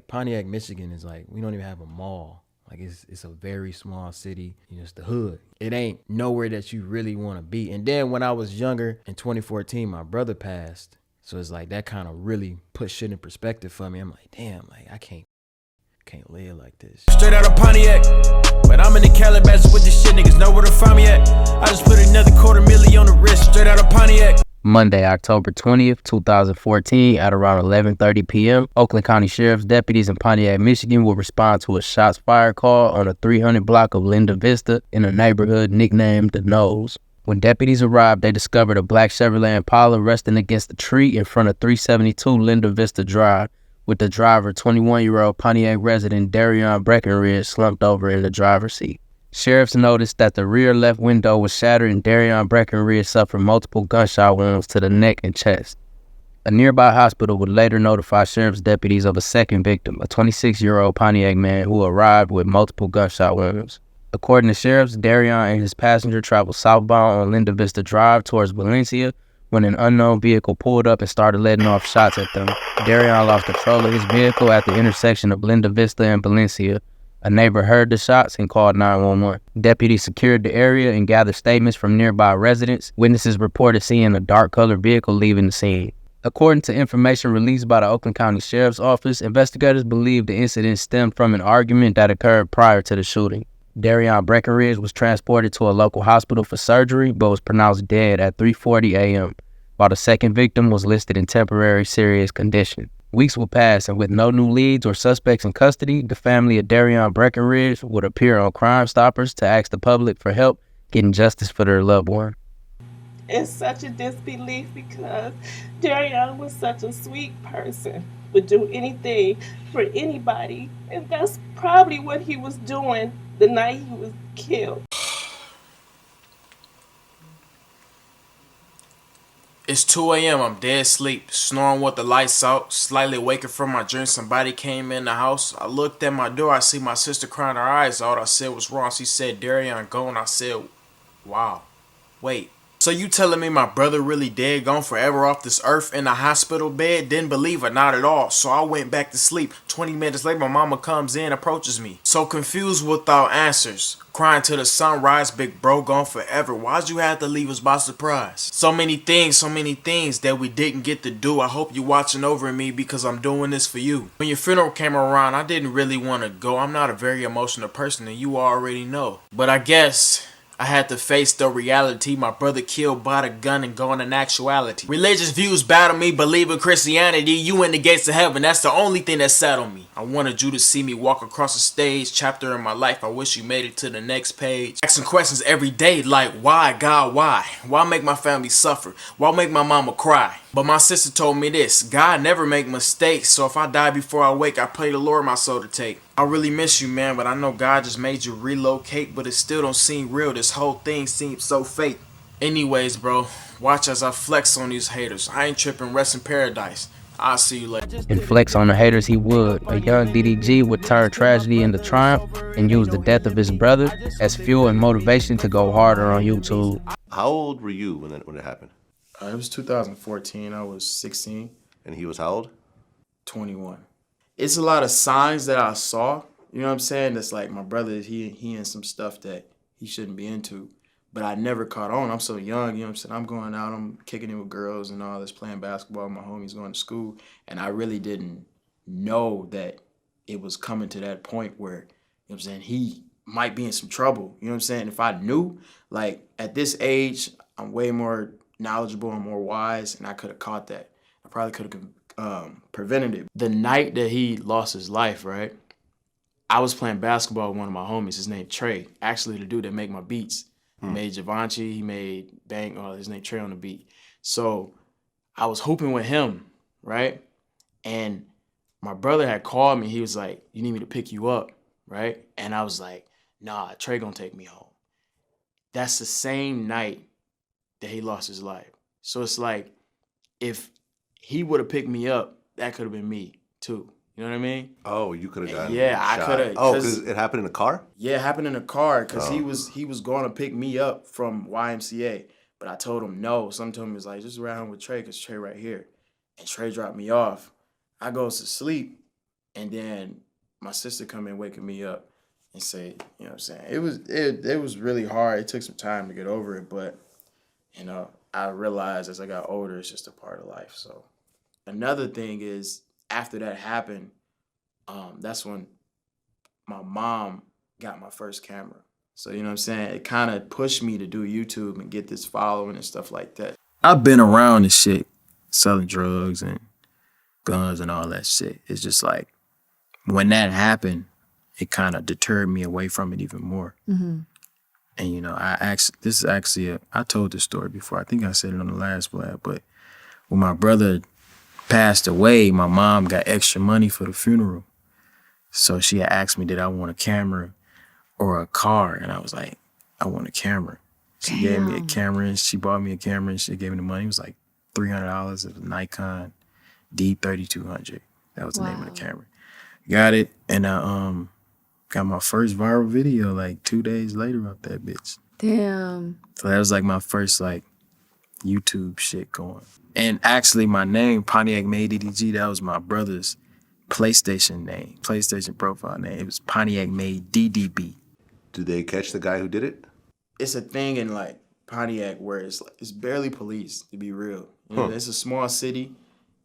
like Pontiac, Michigan is like, we don't even have a mall. Like it's a very small city. You know, it's the hood. It ain't nowhere that you really want to be. And then when I was younger in 2014, my brother passed. So it's like that kind of really put shit in perspective for me. I'm like, damn, like I can't live like this. Straight out of Pontiac, but I'm in the Calabasas with this shit. Niggas know where to find me at. I just put another $250,000 on the wrist. Straight out of Pontiac. Monday, October 20th, 2014, at around 11:30 p.m., Oakland County Sheriff's deputies in Pontiac, Michigan will respond to a shots fired call on a 300 block of Linda Vista in a neighborhood nicknamed The Nose. When deputies arrived, they discovered a black Chevrolet Impala resting against a tree in front of 372 Linda Vista Drive, with the driver, 21-year-old Pontiac resident Darion Breckenridge, slumped over in the driver's seat. Sheriffs noticed that the rear left window was shattered and Darion Breckenridge suffered multiple gunshot wounds to the neck and chest. A nearby hospital would later notify sheriff's deputies of a second victim, a 26-year-old Pontiac man who arrived with multiple gunshot wounds. According to sheriffs, Darion and his passenger traveled southbound on Linda Vista Drive towards Valencia when an unknown vehicle pulled up and started letting off shots at them. Darion lost control of his vehicle at the intersection of Linda Vista and Valencia. A neighbor heard the shots and called 911. Deputies secured the area and gathered statements from nearby residents. Witnesses reported seeing a dark-colored vehicle leaving the scene. According to information released by the Oakland County Sheriff's Office, investigators believe the incident stemmed from an argument that occurred prior to the shooting. Darion Breckenridge was transported to a local hospital for surgery, but was pronounced dead at 3:40 a.m., while the second victim was listed in temporary serious condition. Weeks will pass, and with no new leads or suspects in custody, the family of Darion Breckenridge would appear on Crime Stoppers to ask the public for help getting justice for their loved one. It's such a disbelief because Darion was such a sweet person, would do anything for anybody, and that's probably what he was doing the night he was killed. It's 2 a.m. I'm dead asleep, snoring with the lights out, slightly waking from my dream. Somebody came in the house. I looked at my door. I see my sister crying her eyes out. I said, "What's wrong?" She said, "Darion gone." I said, "Wow. Wait. So you telling me my brother really dead, gone forever off this earth in a hospital bed?" Didn't believe her, not at all. So I went back to sleep. 20 minutes later, my mama comes in, approaches me. So confused without answers. Crying to the sunrise, big bro gone forever. Why'd you have to leave us by surprise? So many things that we didn't get to do. I hope you watching over me because I'm doing this for you. When your funeral came around, I didn't really want to go. I'm not a very emotional person, and you already know. But I guess I had to face the reality. My brother killed by the gun and gone in actuality. Religious views battle me, believe in Christianity. You in the gates of heaven, that's the only thing that settled me. I wanted you to see me walk across a stage, chapter in my life. I wish you made it to the next page. Asking questions every day like, why, God, why? Why make my family suffer? Why make my mama cry? But my sister told me this: God never make mistakes, so if I die before I wake, I pray the Lord my soul to take. I really miss you, man, but I know God just made you relocate, but it still don't seem real. This whole thing seems so fake. Anyways, bro, watch as I flex on these haters. I ain't tripping, rest in paradise. I'll see you later. And flex on the haters he would. A young Ddg'S would turn tragedy into triumph and use the death of his brother as fuel and motivation to go harder on YouTube. How old were you when it happened? It was 2014. I was 16. And he was how old? 21. It's a lot of signs that I saw, you know what I'm saying? That's like my brother, he in some stuff that he shouldn't be into. But I never caught on. I'm so young, you know what I'm saying? I'm going out, I'm kicking it with girls and all this, playing basketball. My homies going to school. And I really didn't know that it was coming to that point where, you know what I'm saying, he might be in some trouble. You know what I'm saying? If I knew, like at this age, I'm way more knowledgeable and more wise, and I could have caught that. I probably could have prevented it. The night that he lost his life, right, I was playing basketball with one of my homies. His name Trey, actually the dude that make my beats. He made Givenchy, he made Bang, his name Trey on the beat. So I was hooping with him, right? And my brother had called me. He was like, "You need me to pick you up," right? And I was like, "Nah, Trey gonna take me home." That's the same night that he lost his life. So it's like, if he would have picked me up, that could have been me too. You know what I mean? Oh, you could have gotten Yeah, shot. I could have. Oh, because it happened in a car? Yeah, it happened in a car because he was going to pick me up from YMCA. But I told him no. Some told me, was like, just ride home with Trey because Trey right here. And Trey dropped me off. I goes to sleep. And then my sister come in waking me up and say, you know what I'm saying? It was really hard. It took some time to get over it, but, you know, I realized as I got older, it's just a part of life. So another thing is, after that happened, that's when my mom got my first camera. So, you know what I'm saying? It kind of pushed me to do YouTube and get this following and stuff like that. I've been around this shit, selling drugs and guns and all that shit. It's just like, when that happened, it kind of deterred me away from it even more. Mm-hmm. And, you know, I told this story before. I think I said it on the last vlog, but when my brother passed away, my mom got extra money for the funeral. So she had asked me, did I want a camera or a car? And I was like, I want a camera. She gave me a camera, and she bought me a camera, and she gave me the money. It was like $300. It was a Nikon D3200. That was the name of the camera. Got it, and I got my first viral video like 2 days later off that bitch. Damn. So that was like my first like YouTube shit going. And actually my name, Pontiacmade Ddg'S, that was my brother's PlayStation name, PlayStation profile name. It was Pontiacmade DDB. Did they catch the guy who did it? It's a thing in like Pontiac where it's barely police, to be real. You know, it's a small city.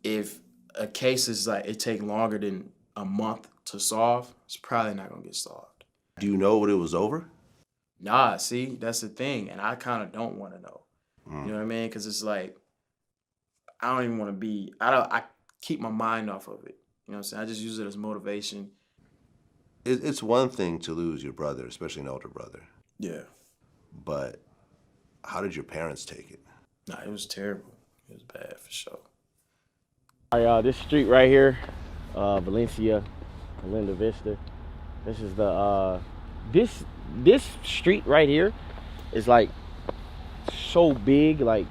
If a case is like, it take longer than a month to solve, it's probably not gonna get solved. Do you know what it was over? Nah, see, that's the thing. And I kind of don't want to know. You know what I mean? Because it's like, I don't even want to be, I keep my mind off of it. You know what I'm saying? I just use it as motivation. It's one thing to lose your brother, especially an older brother. Yeah. But how did your parents take it? Nah, it was terrible. It was bad for sure. All right, this street right here, Valencia, Linda Vista. This is the, this street right here is like so big, like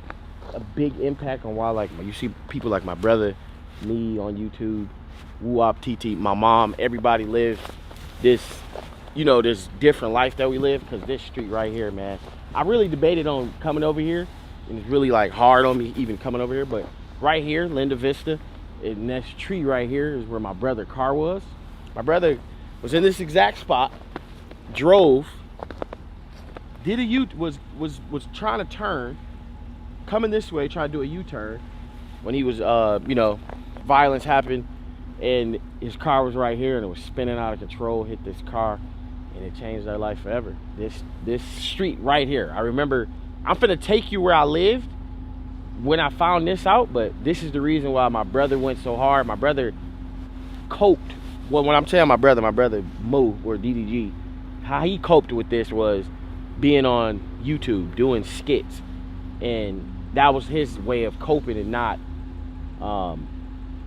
a big impact on why, like, you see people like my brother, me on YouTube, Woo-Op TT, my mom, everybody lives this, you know, this different life that we live, because this street right here, man, I really debated on coming over here, and it's really like hard on me even coming over here, but right here, Linda Vista, and this tree right here is where my brother's car was. My brother was in this exact spot, drove, did a was trying to turn, coming this way, trying to do a U-turn, when he was, you know, violence happened, and his car was right here, and it was spinning out of control, hit this car, and it changed their life forever. This street right here, I remember, I'm finna take you where I lived when I found this out, but this is the reason why my brother went so hard. My brother coped. Well, when I'm telling my brother Mo, or DDG, how he coped with this was being on YouTube, doing skits, and that was his way of coping and not,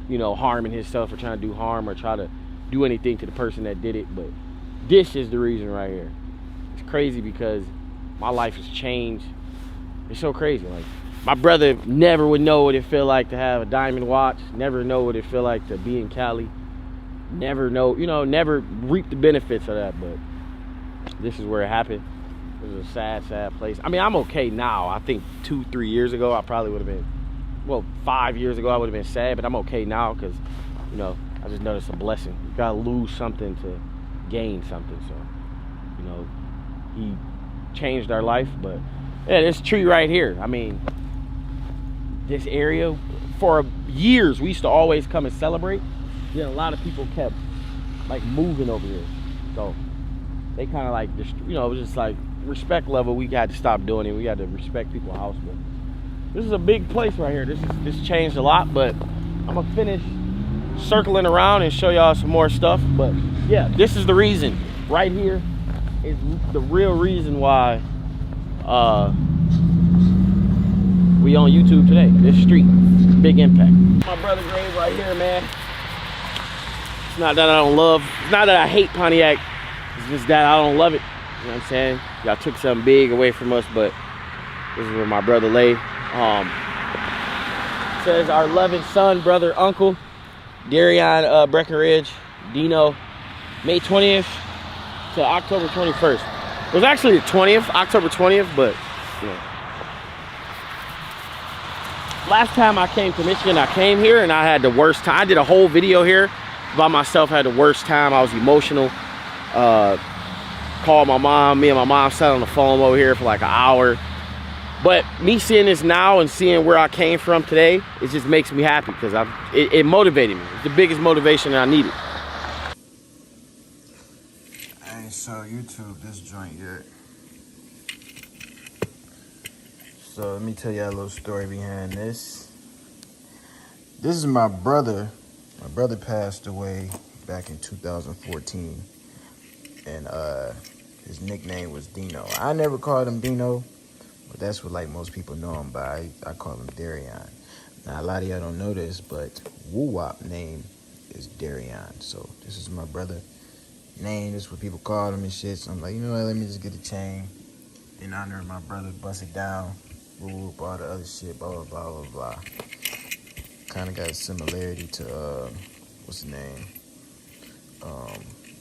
you know, harming himself or trying to do harm or try to do anything to the person that did it. But this is the reason right here. It's crazy because my life has changed. It's so crazy. Like, my brother never would know what it felt like to have a diamond watch, never know what it felt like to be in Cali, never know, you know, never reap the benefits of that. But this is where it happened. It was a sad, sad place. I mean, I'm okay now. I think 2-3 years ago, I probably would have been, well, 5 years ago, I would have been sad, but I'm okay now because, you know, I just know it's a blessing. You gotta lose something to gain something. So, you know, he changed our life. But yeah, this tree right here, I mean, this area, for years, we used to always come and celebrate. Yeah, a lot of people kept like moving over here. So they kind of like, just, you know, it was just like respect level. We had to stop doing it. We had to respect people's house. But this is a big place right here. This changed a lot, but I'm gonna finish circling around and show y'all some more stuff. But yeah, this is the reason. Right here is the real reason why we on YouTube today. This street, big impact. My brother's grave right here, man. It's not that I don't love, it's not that I hate Pontiac, it's just that I don't love it. You know what I'm saying? Y'all took something big away from us, but this is where my brother lay. Says our loving son, brother, uncle, Darion Breckenridge, Dino, May 20th to October 21st. It was actually the 20th, October 20th, but you know. Last time I came to Michigan, I came here and I had the worst time. I did a whole video here by myself, had the worst time. I was emotional. Called my mom. Me and my mom sat on the phone over here for like an hour. But me seeing this now and seeing where I came from today, it just makes me happy because it motivated me. It's the biggest motivation that I needed. I ain't saw YouTube this joint yet. So let me tell you a little story behind this. This is my brother. My brother passed away back in 2014. And his nickname was Dino. I never called him Dino, but that's what like most people know him by. I call him Darion. Now a lot of y'all don't know this, but woo-wop name is Darion. So this is my brother name. This is what people call him and shit. So I'm like, you know what, let me just get a chain in honor of my brother, bust it down, woo-whoop, all the other shit, blah, blah, blah, blah, blah. Kind of got a similarity to, what's his name?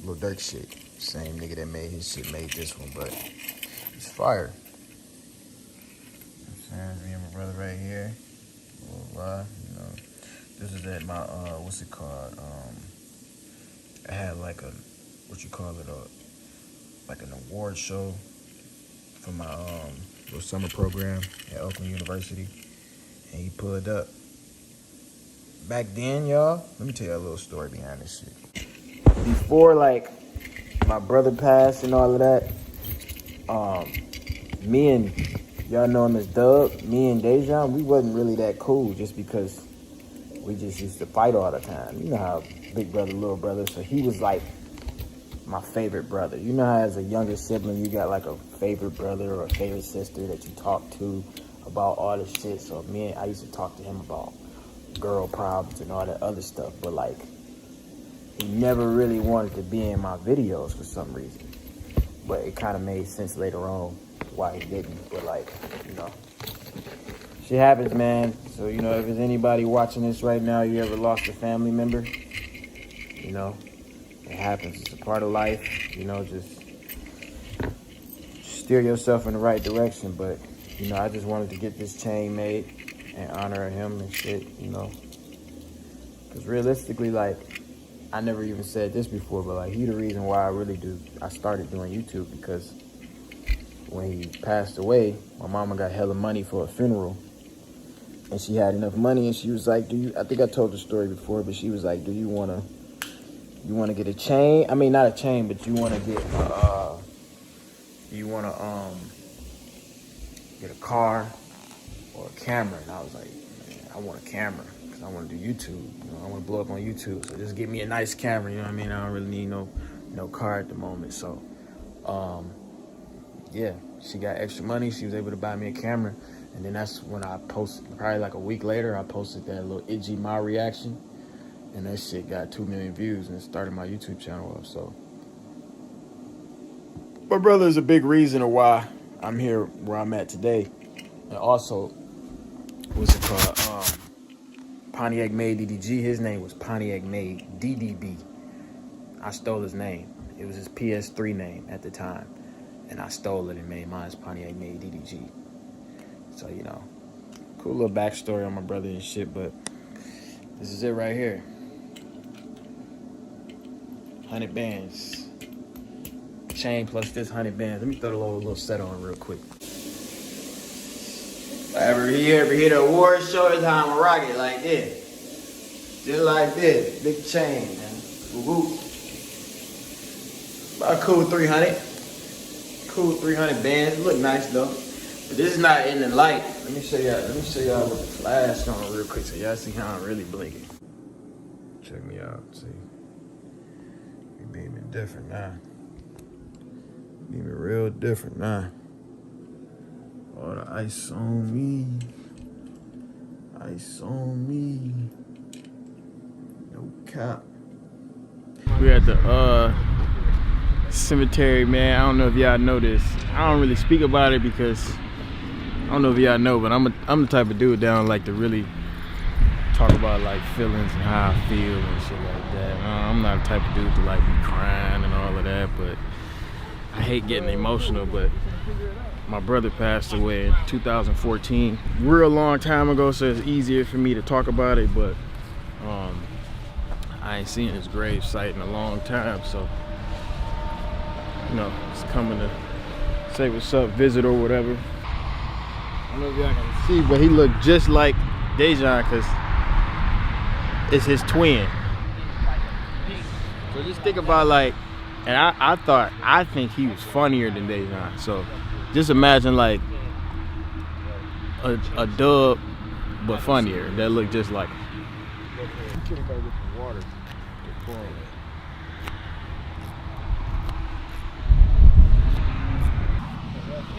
Lil Durk shit. Same nigga that made his shit made this one, but it's fire. Me and my brother right here. Blah, blah, you know. This is at my, what's it called? I had like a, what you call it, like an award show for my little summer program at Oakland University, and he pulled up. Back then, y'all, let me tell you a little story behind this shit. Before, like, my brother passed and all of that, me and, y'all know him as Doug, me and Ddg'S, we wasn't really that cool just because we just used to fight all the time. You know how big brother, little brother, so he was like my favorite brother. You know how as a younger sibling, you got like a favorite brother or a favorite sister that you talk to about all this shit. So I used to talk to him about girl problems and all that other stuff, but like, he never really wanted to be in my videos for some reason. But it kind of made sense later on why he didn't. But like, you know, shit happens, man. So, you know, if there's anybody watching this right now, you ever lost a family member, you know, it happens. It's a part of life. You know, just steer yourself in the right direction. But, you know, I just wanted to get this chain made in honor of him and shit, you know. Because realistically, like, I never even said this before, but like, he the reason why I started doing YouTube, because when he passed away, my mama got hella money for a funeral, and she had enough money, and she was like, I think I told the story before, but she was like, do you wanna get a chain? I mean, not a chain, but you wanna get get a car or a camera? And I was like, man, I want a camera. I want to do YouTube, you know, I want to blow up on YouTube, so just give me a nice camera, you know what I mean? I don't really need no car at the moment, so, yeah, she got extra money, she was able to buy me a camera, and then that's when I posted, probably like a week later, I posted that little Ddg'S reaction, and that shit got 2 million views, and it started my YouTube channel up, so. My brother is a big reason of why I'm here where I'm at today, and also, what's it called, Pontiacmade Ddg'S, his name was Pontiacmade DDB. I stole his name. It was his PS3 name at the time. And I stole it and made mine as Pontiacmade Ddg'S. So, you know, cool little backstory on my brother and shit, but this is it right here. 100 bands. Chain plus this 100 bands. Let me throw the little set on real quick. Ever hear the award show, it's how I'ma rock it like this. Just like this. Big chain, man. Woo-hoo. About a cool 300. Cool 300 bands. Look nice though. But this is not in the light. Let me show y'all with the flash on real quick so y'all see how I'm really blinking. Check me out, see. We beaming different now. Beaming real different now. All the ice on me. Ice on me. No cap. We're at the cemetery, man. I don't know if y'all know this. I don't really speak about it because I don't know if y'all know, but I'm the type of dude that don't like to really talk about like feelings and how I feel and shit like that. I'm not the type of dude to like be crying and all of that, but I hate getting emotional, but my brother passed away in 2014. Real long time ago, so it's easier for me to talk about it, but I I ain't seen his grave site in a long time, so you know, just coming to say what's up, visit or whatever. I don't know if y'all can see, but he looked just like Ddg'S because it's his twin. So just think about like, and I think he was funnier than Ddg'S. So just imagine like a dub, but funnier that looked just like him.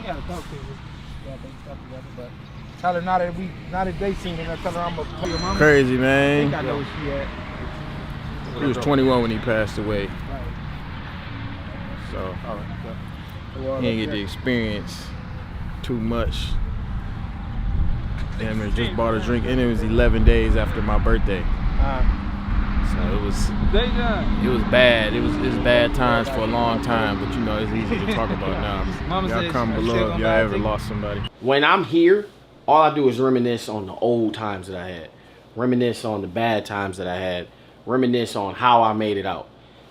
Gotta talk to her. Yeah, they stuff together, but tell her now that they seen it, I tell her I'm gonna tell your mama. Crazy, I man. think I know where she at. He was 21 when he passed away. Right. So All right. he didn't get to experience too much. Damn, I just bought a drink, and it was 11 days after my birthday. So it was bad. It was bad times for a long time, but you know it's easy to talk about now. Y'all comment below if y'all ever lost somebody. When I'm here, all I do is reminisce on the old times that I had, reminisce on the bad times that I had, reminisce on how I made it out.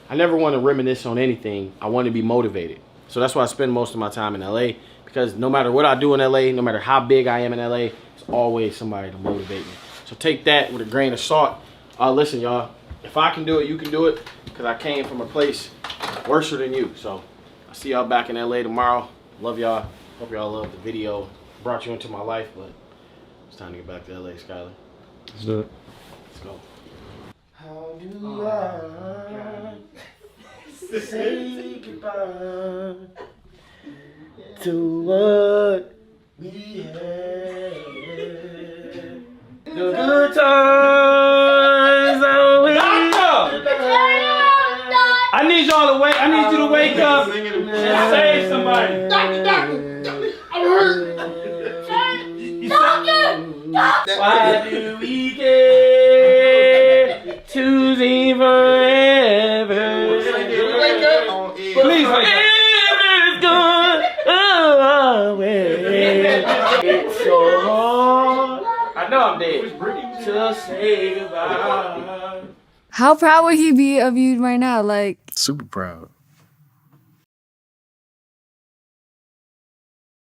I never want to reminisce on anything. I want to be motivated. So that's why I spend most of my time in LA, because no matter what I do in LA, no matter how big I am in LA, there's always somebody to motivate me. So take that with a grain of salt. Listen, y'all, if I can do it, you can do it, because I came from a place worse than you. So I'll see y'all back in LA tomorrow. Love y'all. Hope y'all loved the video. Brought you into my life, but it's time to get back to LA, Skyler. Let's do it. Let's go. How do I say goodbye to what we had? The good times always. I need y'all to wake. I need you to wake up and save somebody. I'm hurt. Why do we care to see forever? Please wake up. Ever's gone away. It's so hard. I know I'm dead. To say goodbye. How proud would he be of you right now? Like, Super proud.